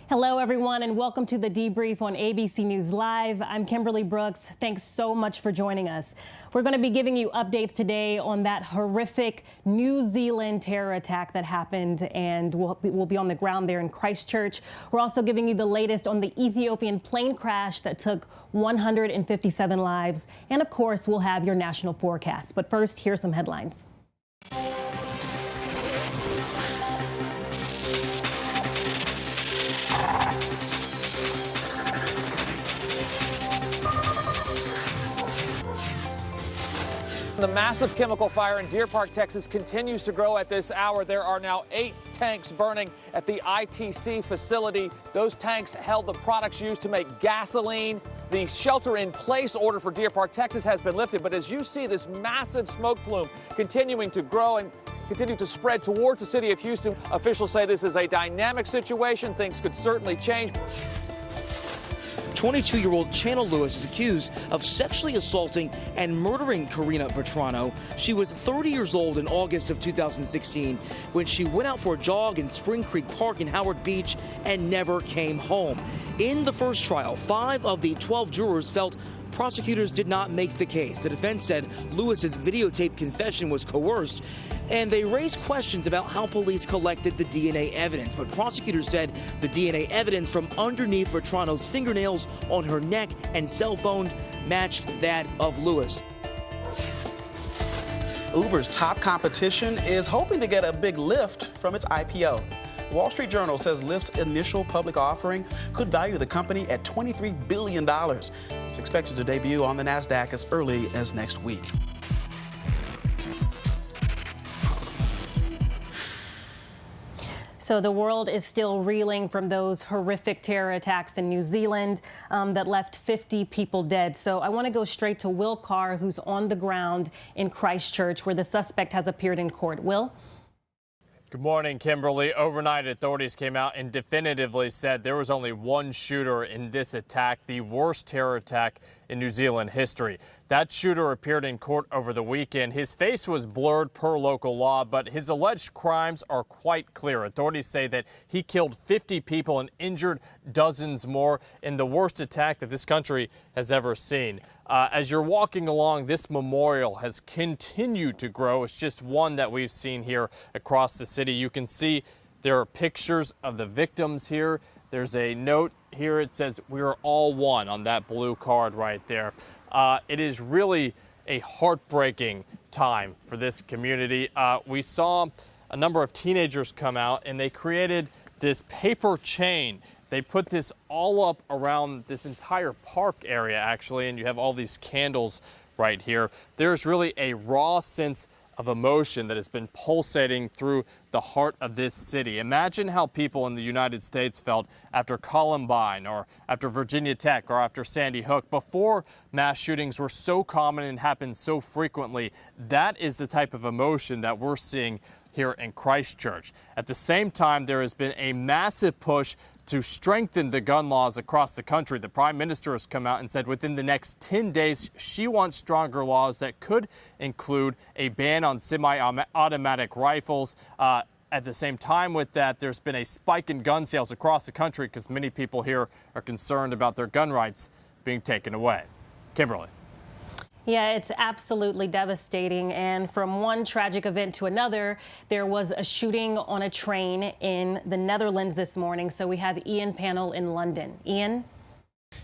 Hello, everyone, and welcome to the Debrief on ABC News Live. I'm Kimberly Brooks. Thanks so much for joining us. We're going to be giving you updates today on that horrific New Zealand terror attack that happened, and we'll be on the ground there in Christchurch. We're also giving you the latest on the Ethiopian plane crash that took 157 lives. And of course, we'll have your national forecast. But first, here's some headlines. The massive chemical fire in Deer Park, Texas continues to grow at this hour. There are now 8 tanks burning at the ITC facility. Those tanks held the products used to make gasoline. The shelter-in-place order for Deer Park, Texas has been lifted, but as you see this massive smoke plume continuing to grow and continue to spread towards the city of Houston, officials say this is a dynamic situation. Things could certainly change. 22-year-old Channel Lewis is accused of sexually assaulting and murdering Karina Vetrano. She was 30 years old in August of 2016 when she went out for a jog in Spring Creek Park in Howard Beach and never came home. In the first trial, 5 of the 12 jurors felt prosecutors did not make the case. The defense said Lewis's videotaped confession was coerced, and they raised questions about how police collected the DNA evidence. But prosecutors said the DNA evidence from underneath Vetrano's fingernails on her neck and cell phone matched that of Lewis. Uber's top competition is hoping to get a big lift from its IPO. The Wall Street Journal says Lyft's initial public offering could value the company at $23 billion. It's expected to debut on the NASDAQ as early as next week. So the world is still reeling from those horrific terror attacks in New Zealand that left 50 people dead. So I want to go straight to Will Carr, who's on the ground in Christchurch, where the suspect has appeared in court. Will? Good morning, Kimberly. Overnight, authorities came out and definitively said there was only one shooter in this attack, the worst terror attack in New Zealand history. That shooter appeared in court over the weekend. His face was blurred per local law, but his alleged crimes are quite clear. Authorities say that he killed 50 people and injured dozens more in the worst attack that this country has ever seen. As you're walking along, this memorial has continued to grow. It's just one that we've seen here across the city. You can see there are pictures of the victims here. There's a note here. It says, "We are all one," on that blue card right there. It is really a heartbreaking time for this community. We saw a number of teenagers come out and they created this paper chain. They put this all up around this entire park area, actually, and you have all these candles right here. There's really a raw sense of emotion that has been pulsating through the heart of this city. Imagine how people in the United States felt after Columbine or after Virginia Tech or after Sandy Hook. Before mass shootings were so common and happened so frequently, that is the type of emotion that we're seeing here in Christchurch. At the same time, there has been a massive push to strengthen the gun laws across the country. The Prime Minister has come out and said within the next 10 days, she wants stronger laws that could include a ban on semi-automatic rifles. At the same time with that, there's been a spike in gun sales across the country because many people here are concerned about their gun rights being taken away. Kimberly. Yeah, it's absolutely devastating. And from one tragic event to another, there was a shooting on a train in the Netherlands this morning. So we have Ian Panel in London. Ian?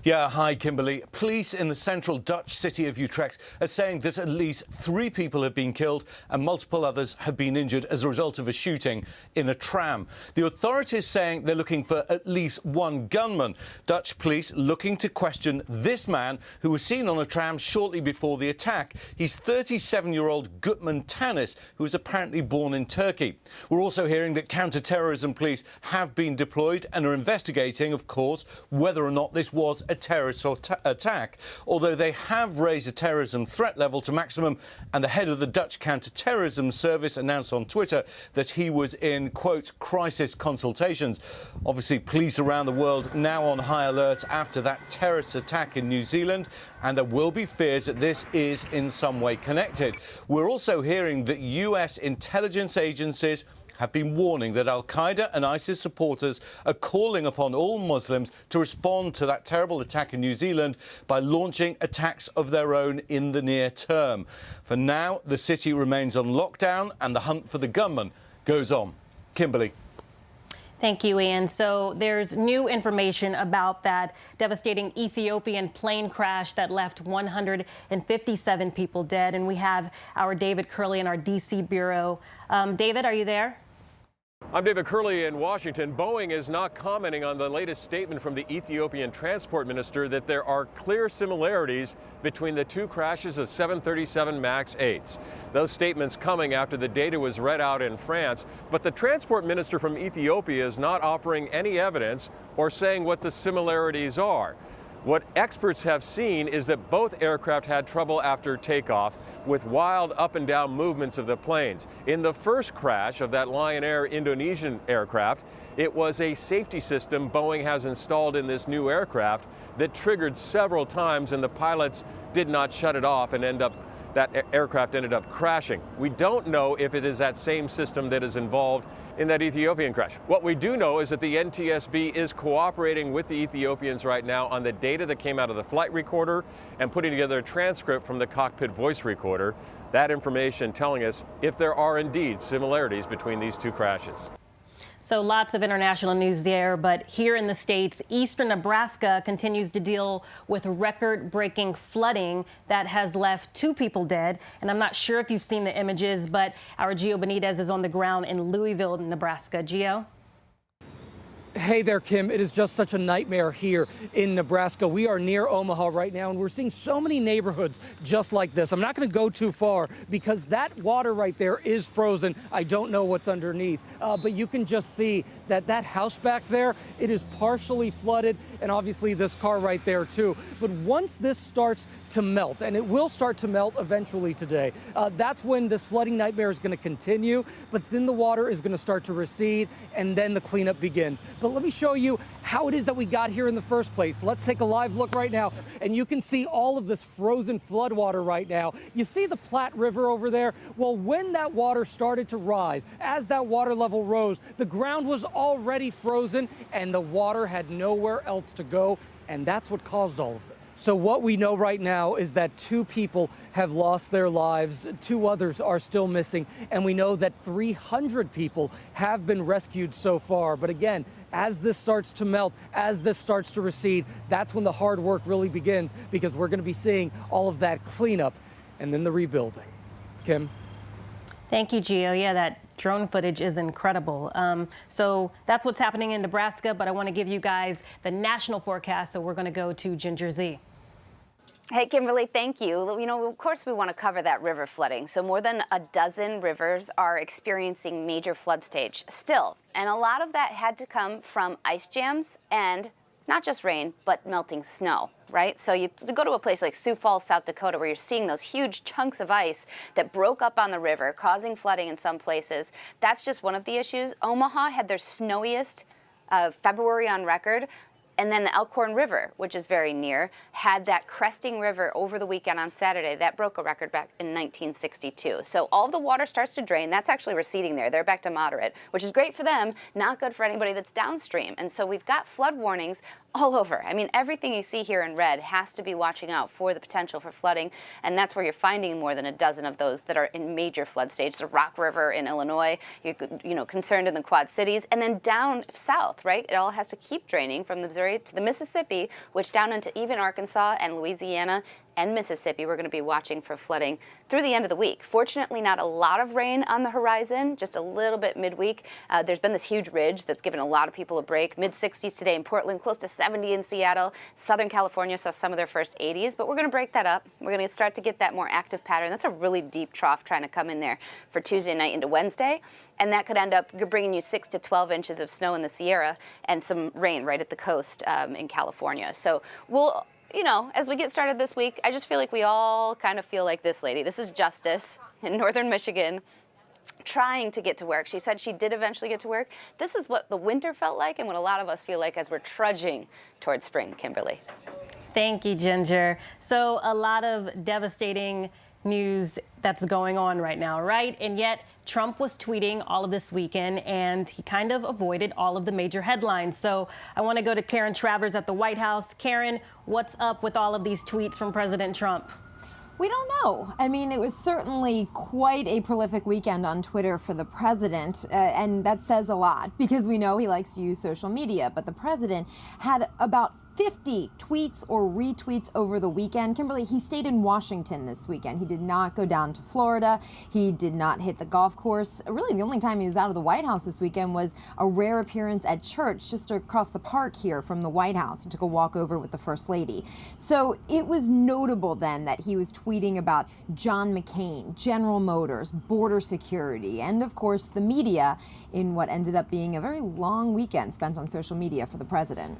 Yeah, hi, Kimberly. Police in the central Dutch city of Utrecht are saying that at least 3 people have been killed and multiple others have been injured as a result of a shooting in a tram. The authorities saying they're looking for at least 1 gunman. Dutch police looking to question this man who was seen on a tram shortly before the attack. He's 37-year-old Gutman Tanis, who was apparently born in Turkey. We're also hearing that counter-terrorism police have been deployed and are investigating, of course, whether or not this was a terrorist attack, although they have raised the terrorism threat level to maximum, and the head of the Dutch counter-terrorism service announced on Twitter that he was in, quote, crisis consultations. Obviously, police around the world now on high alert after that terrorist attack in New Zealand, and there will be fears that this is in some way connected. We're also hearing that US intelligence agencies have been warning that al-Qaeda and ISIS supporters are calling upon all Muslims to respond to that terrible attack in New Zealand by launching attacks of their own in the near term. For now, the city remains on lockdown and the hunt for the gunman goes on. Kimberly. Thank you, Ian. So there's new information about that devastating Ethiopian plane crash that left 157 people dead. And we have our David Curley in our D.C. bureau. David, are you there? I'm David Curley in Washington. Boeing is not commenting on the latest statement from the Ethiopian transport minister that there are clear similarities between the two crashes of 737 MAX 8s. Those statements coming after the data was read out in France, but the transport minister from Ethiopia is not offering any evidence or saying what the similarities are. What experts have seen is that both aircraft had trouble after takeoff with wild up and down movements of the planes. In the first crash of that Lion Air Indonesian aircraft, it was a safety system Boeing has installed in this new aircraft that triggered several times, and the pilots did not shut it off, and that aircraft ended up crashing. We don't know if it is that same system that is involved in that Ethiopian crash. What we do know is that the NTSB is cooperating with the Ethiopians right now on the data that came out of the flight recorder and putting together a transcript from the cockpit voice recorder. That information telling us if there are indeed similarities between these two crashes. So lots of international news there, but here in the States, eastern Nebraska continues to deal with record-breaking flooding that has left 2 people dead. And I'm not sure if you've seen the images, but our Gio Benitez is on the ground in Louisville, Nebraska. Gio? Hey there, Kim. It is just such a nightmare here in Nebraska. We are near Omaha right now, and we're seeing so many neighborhoods just like this. I'm not going to go too far because that water right there is frozen. I don't know what's underneath, but you can just see that house back there, it is partially flooded, and obviously this car right there too. But once this starts to melt, and it will start to melt eventually today, that's when this flooding nightmare is going to continue, but then the water is going to start to recede, and then the cleanup begins. But let me show you how it is that we got here in the first place. Let's take a live look right now, and you can see all of this frozen floodwater right now. You see the Platte River over there? Well, when that water started to rise, as that water level rose, the ground was already frozen, and the water had nowhere else to go, and that's what caused all of it. So what we know right now is that 2 people have lost their lives, 2 others are still missing, and we know that 300 people have been rescued so far. But again, as this starts to melt, as this starts to recede, that's when the hard work really begins, because we're going to be seeing all of that cleanup and then the rebuilding. Kim? Thank you, Gio. Yeah, that drone footage is incredible. So that's what's happening in Nebraska, but I want to give you guys the national forecast, so we're going to go to Ginger Z. Hey, Kimberly, thank you. You know, of course, we want to cover that river flooding. So more than a dozen rivers are experiencing major flood stage still. And a lot of that had to come from ice jams and not just rain, but melting snow, right? So you go to a place like Sioux Falls, South Dakota, where you're seeing those huge chunks of ice that broke up on the river, causing flooding in some places. That's just one of the issues. Omaha had their snowiest February on record. And then the Elkhorn River, which is very near, had that cresting river over the weekend on Saturday. That broke a record back in 1962. So all the water starts to drain. That's actually receding there. They're back to moderate, which is great for them, not good for anybody that's downstream. And so we've got flood warnings all over. I mean, everything you see here in red has to be watching out for the potential for flooding. And that's where you're finding more than a dozen of those that are in major flood stage. The Rock River in Illinois, concerned in the Quad Cities. And then down south, right? It all has to keep draining from the Missouri to the Mississippi, which down into even Arkansas and Louisiana and Mississippi, we're going to be watching for flooding through the end of the week. Fortunately, not a lot of rain on the horizon, just a little bit midweek. There's been this huge ridge that's given a lot of people a break. Mid-60s today in Portland, close to 70 in Seattle. Southern California saw some of their first 80s, but we're going to break that up. We're going to start to get that more active pattern. That's a really deep trough trying to come in there for Tuesday night into Wednesday, and that could end up bringing you 6 to 12 inches of snow in the Sierra and some rain right at the coast in California. So we'll, as we get started this week, I just feel like we all kind of feel like this lady. This is Justice in northern Michigan, trying to get to work. She said she did eventually get to work. This is what the winter felt like and what a lot of us feel like as we're trudging towards spring, Kimberly. Thank you, Ginger. So a lot of devastating news that's going on right now, right? And yet Trump was tweeting all of this weekend, and he kind of avoided all of the major headlines. So I want to go to Karen Travers at the White House. Karen, what's up with all of these tweets from President Trump? We don't know. I mean, it was certainly quite a prolific weekend on Twitter for the president, and that says a lot because we know he likes to use social media. But the president had about 50 tweets or retweets over the weekend. Kimberly, he stayed in Washington this weekend. He did not go down to Florida. He did not hit the golf course. Really, the only time he was out of the White House this weekend was a rare appearance at church just across the park here from the White House. He took a walk over with the First Lady. So it was notable then that he was tweeting about John McCain, General Motors, border security, and of course the media in what ended up being a very long weekend spent on social media for the president.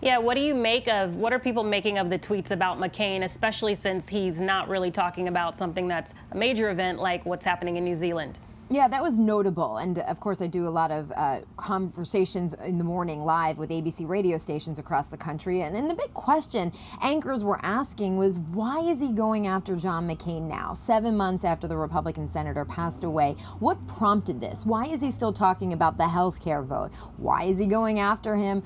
Yeah, what are people making of the tweets about McCain, especially since he's not really talking about something that's a major event like what's happening in New Zealand? Yeah, that was notable. And of course, I do a lot of conversations in the morning live with ABC radio stations across the country. And the big question anchors were asking was, why is he going after John McCain now, 7 months after the Republican senator passed away? What prompted this? Why is he still talking about the health care vote? Why is he going after him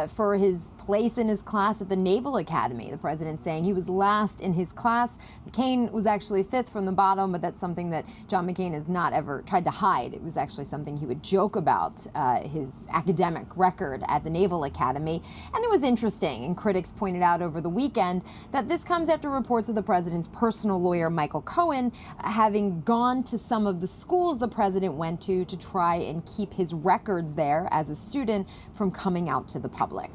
for his place in his class at the Naval Academy? The president saying he was last in his class. McCain was actually fifth from the bottom, but that's something that John McCain has not ever tried to hide. It was actually something he would joke about, his academic record at the Naval Academy. And it was interesting, and critics pointed out over the weekend that this comes after reports of the president's personal lawyer, Michael Cohen, having gone to some of the schools the president went to try and keep his records there as a student from coming out to the public.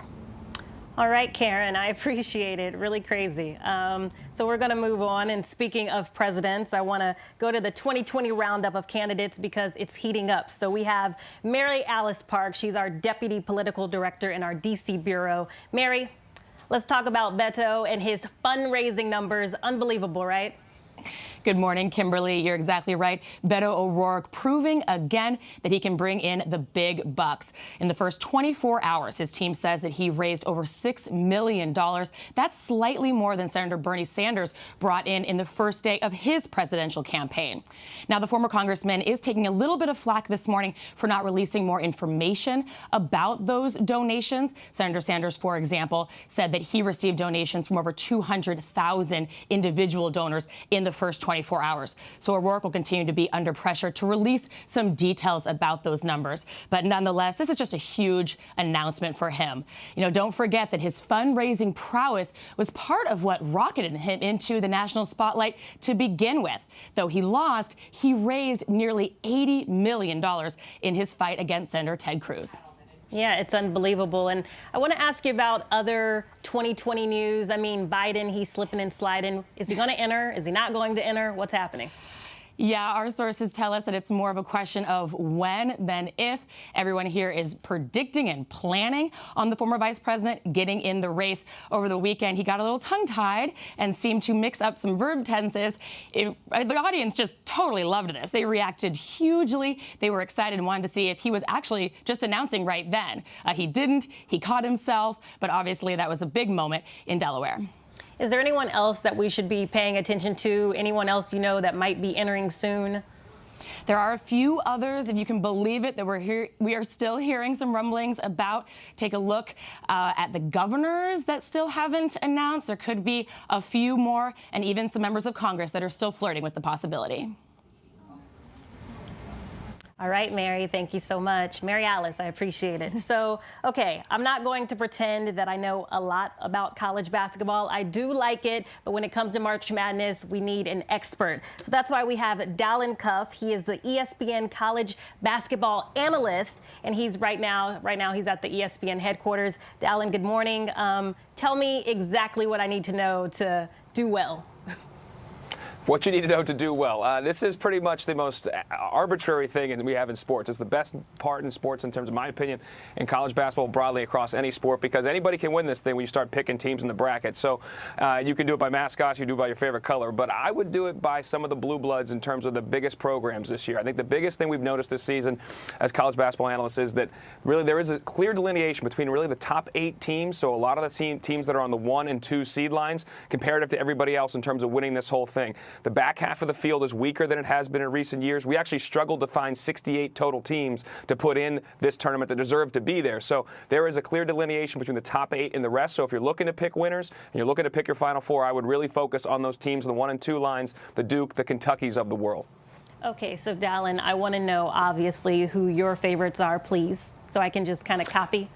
All right, Karen, I appreciate it. Really crazy. So we're going to move on. And speaking of presidents, I want to go to the 2020 roundup of candidates because it's heating up. So we have Mary Alice Park. She's our deputy political director in our D.C. bureau. Mary, let's talk about Beto and his fundraising numbers. Unbelievable, right? Good morning, Kimberly. You're exactly right. Beto O'Rourke proving again that he can bring in the big bucks. In the first 24 hours, his team says that he raised over $6 million. That's slightly more than Senator Bernie Sanders brought in the first day of his presidential campaign. Now, the former congressman is taking a little bit of flack this morning for not releasing more information about those donations. Senator Sanders, for example, said that he received donations from over 200,000 individual donors in the first 24 hours. So O'Rourke will continue to be under pressure to release some details about those numbers. But nonetheless, this is just a huge announcement for him. You know, don't forget that his fundraising prowess was part of what rocketed him into the national spotlight to begin with. Though he lost, he raised nearly $80 million in his fight against Senator Ted Cruz. Yeah, it's unbelievable. And I want to ask you about other 2020 news. I mean, Biden, he's slipping and sliding. Is he going to enter? Is he not going to enter? What's happening? Yeah, our sources tell us that it's more of a question of when than if. Everyone here is predicting and planning on the former vice president getting in the race. Over the weekend, he got a little tongue-tied and seemed to mix up some verb tenses. The audience just totally loved this. They reacted hugely. They were excited and wanted to see if he was actually just announcing right then. He didn't. He caught himself. But obviously, that was a big moment in Delaware. Is there anyone else that we should be paying attention to? Anyone else you know that might be entering soon? There are a few others, if you can believe it, that we are still hearing some rumblings about. Take a look at the governors that still haven't announced. There could be a few more, and even some members of Congress that are still flirting with the possibility. All right, Mary, thank you so much. Mary Alice, I appreciate it. So, okay, I'm not going to pretend that I know a lot about college basketball. I do like it, but when it comes to March Madness, we need an expert. So that's why we have Dallin Cuff. He is the ESPN college basketball analyst, and he's right now he's at the ESPN headquarters. Dallin, good morning. Tell me exactly what I need to know to do well. What you need to know to do well. This is pretty much the most arbitrary thing we have in sports. It's the best part in sports, in terms of my opinion, in college basketball broadly across any sport, because anybody can win this thing when you start picking teams in the bracket. So you can do it by mascots, you do it by your favorite color, but I would do it by some of the blue bloods in terms of the biggest programs this year. I think the biggest thing we've noticed this season as college basketball analysts is that really there is a clear delineation between really the top 8 teams, so a lot of the teams that are on the 1 and 2 seed lines, comparative to everybody else in terms of winning this whole thing. The back half of the field is weaker than it has been in recent years. We actually struggled to find 68 total teams to put in this tournament that deserve to be there. So there is a clear delineation between the top 8 and the rest. So if you're looking to pick winners and you're looking to pick your Final Four, I would really focus on those teams in the 1 and 2 lines, the Duke, the Kentuckys of the world. Okay, so Dallin, I want to know, obviously, who your favorites are, please, so I can just kind of copy.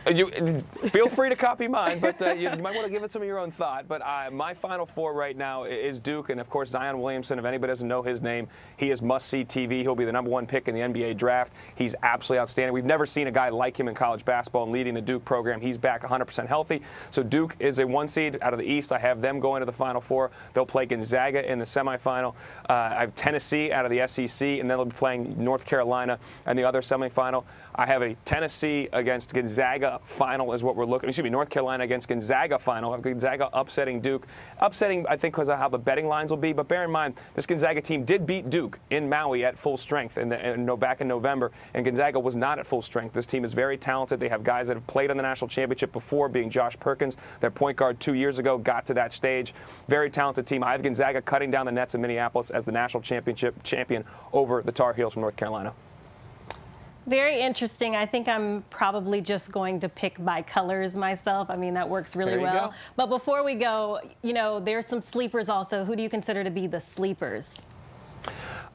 You feel free to copy mine, but you might want to give it some of your own thought. But my Final Four right now is Duke, and of course Zion Williamson. If anybody doesn't know his name, he is must-see TV. He'll be the #1 pick in the NBA draft. He's absolutely outstanding. We've never seen a guy like him in college basketball and leading the Duke program. He's back 100% healthy. So Duke is a 1 seed out of the East. I have them going to the Final Four. They'll play Gonzaga in the semifinal. I have Tennessee out of the SEC, and then they'll be playing North Carolina in the other semifinal. I have a Tennessee against Gonzaga final is what we're looking. Excuse me, North Carolina against Gonzaga final. I have Gonzaga upsetting Duke. Upsetting, I think, because of how the betting lines will be. But bear in mind, this Gonzaga team did beat Duke in Maui at full strength back in November, and Gonzaga was not at full strength. This team is very talented. They have guys that have played on the national championship before, being Josh Perkins, their point guard 2 years ago, got to that stage. Very talented team. I have Gonzaga cutting down the nets in Minneapolis as the national championship champion over the Tar Heels from North Carolina. Very interesting. I think I'm probably just going to pick by colors myself. I mean, that works really well. Go. But before we go, you know, there's some sleepers also. Who do you consider to be the sleepers?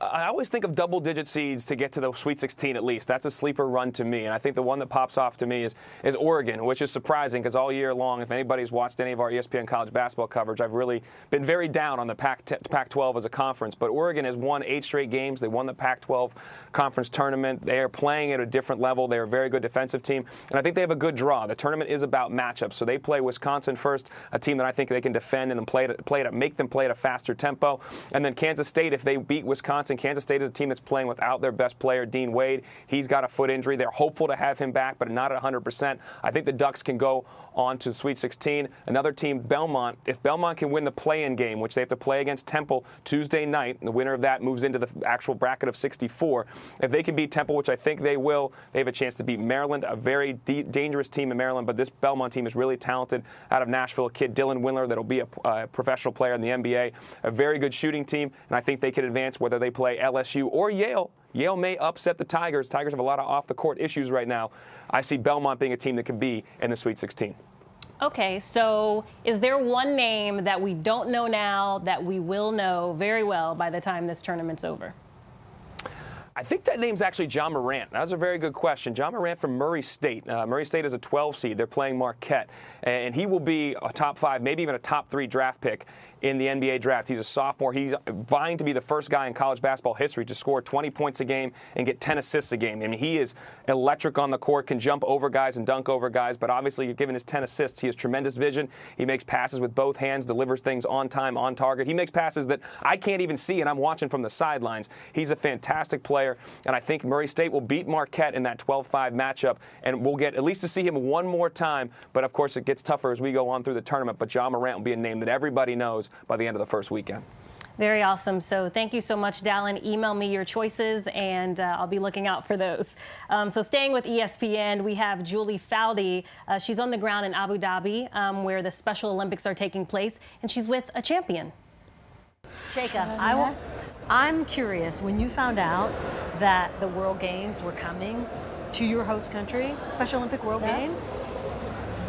I always think of double-digit seeds to get to the Sweet 16 at least. That's a sleeper run to me. And I think the one that pops off to me is Oregon, which is surprising because all year long, if anybody's watched any of our ESPN college basketball coverage, I've really been very down on the Pac-12 as a conference. But Oregon has won 8 straight games. They won the Pac-12 conference tournament. They are playing at a different level. They're a very good defensive team. And I think they have a good draw. The tournament is about matchups. So they play Wisconsin first, a team that I think they can defend and make them play at a faster tempo. And then Kansas State, if they beat Wisconsin, Kansas State is a team that's playing without their best player, Dean Wade. He's got a foot injury. They're hopeful to have him back, but not at 100%. I think the Ducks can go on to the Sweet 16. Another team, Belmont. If Belmont can win the play-in game, which they have to play against Temple Tuesday night, the winner of that moves into the actual bracket of 64. If they can beat Temple, which I think they will, they have a chance to beat Maryland, a very dangerous team in Maryland, but this Belmont team is really talented. Out of Nashville, a kid, Dylan Windler, that'll be a professional player in the NBA. A very good shooting team, and I think they can advance whether they play LSU or Yale. Yale may upset the Tigers. Tigers have a lot of off-the-court issues right now. I see Belmont being a team that can be in the Sweet 16. Okay, so is there one name that we don't know now that we will know very well by the time this tournament's over? I think that name's actually John Morant. That was a very good question. John Morant from Murray State. Murray State is a 12 seed. They're playing Marquette. And he will be a top 5, maybe even a top 3 draft pick in the NBA draft. He's a sophomore. He's vying to be the first guy in college basketball history to score 20 points a game and get 10 assists a game. I mean, he is electric on the court, can jump over guys and dunk over guys, but obviously, given his 10 assists, he has tremendous vision. He makes passes with both hands, delivers things on time, on target. He makes passes that I can't even see, and I'm watching from the sidelines. He's a fantastic player, and I think Murray State will beat Marquette in that 12-5 matchup, and we'll get at least to see him one more time, but of course, it gets tougher as we go on through the tournament, but John Morant will be a name that everybody knows by the end of the first weekend. Very awesome. So thank you so much, Dallin. Email me your choices, and I'll be looking out for those. So staying with ESPN, we have Julie Foudy. She's on the ground in Abu Dhabi, where the Special Olympics are taking place, and she's with a champion. Sheikha, I'm curious, when you found out that the World Games were coming to your host country, Special Olympic World Games,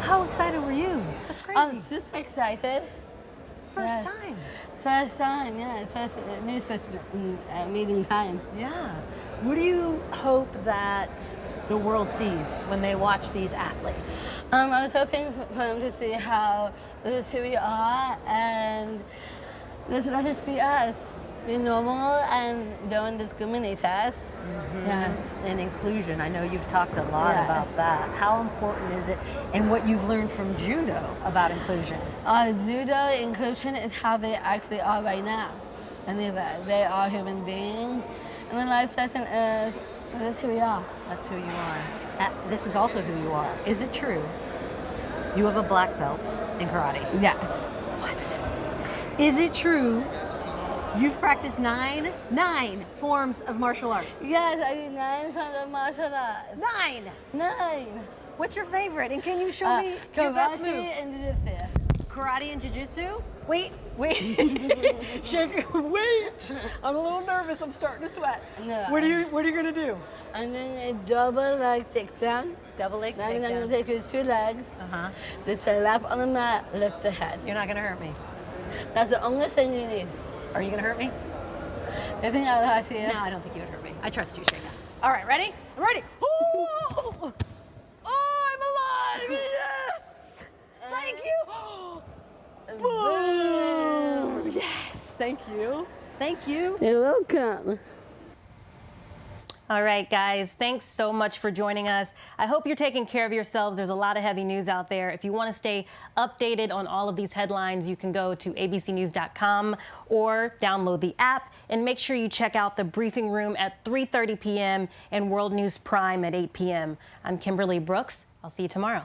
how excited were you? That's crazy. I'm super excited. First time. First time, yeah. First meeting time. Yeah. What do you hope that the world sees when they watch these athletes? I was hoping for them to see how this is who we are and let's not just be us. Be normal and don't discriminate us. Yes. And inclusion. I know you've talked a lot about that. How important is it, and what you've learned from judo about inclusion? Judo inclusion is how they actually are right now. And they are human beings. And the life lesson is that's who we are. That's who you are. This is also who you are. Is it true you have a black belt in karate? Yes. What? Is it true you've practiced nine forms of martial arts? Yes, I did 9 forms of martial arts. 9? 9. What's your favorite? And can you show me your best move? Karate and jiu-jitsu. karate and jiu-jitsu? Wait. Shake, wait. I'm a little nervous. I'm starting to sweat. No. What are you gonna do? I'm doing a double leg takedown. Double leg Now I'm takedown. gonna take your 2 legs. Lift a lap on the mat, lift the head. You're not gonna hurt me. That's the only thing you need. Are you gonna hurt me? I think I'll hurt you. No, I don't think you would hurt me. I trust you, Shayna. All right, ready? I'm ready. Oh, I'm alive! Yes! Thank you. Boom! Yes, thank you. Thank you. You're welcome. All right, guys, thanks so much for joining us. I hope you're taking care of yourselves. There's a lot of heavy news out there. If you want to stay updated on all of these headlines, you can go to abcnews.com or download the app, and make sure you check out the briefing room at 3:30 p.m. and World News Prime at 8 p.m. I'm Kimberly Brooks. I'll see you tomorrow.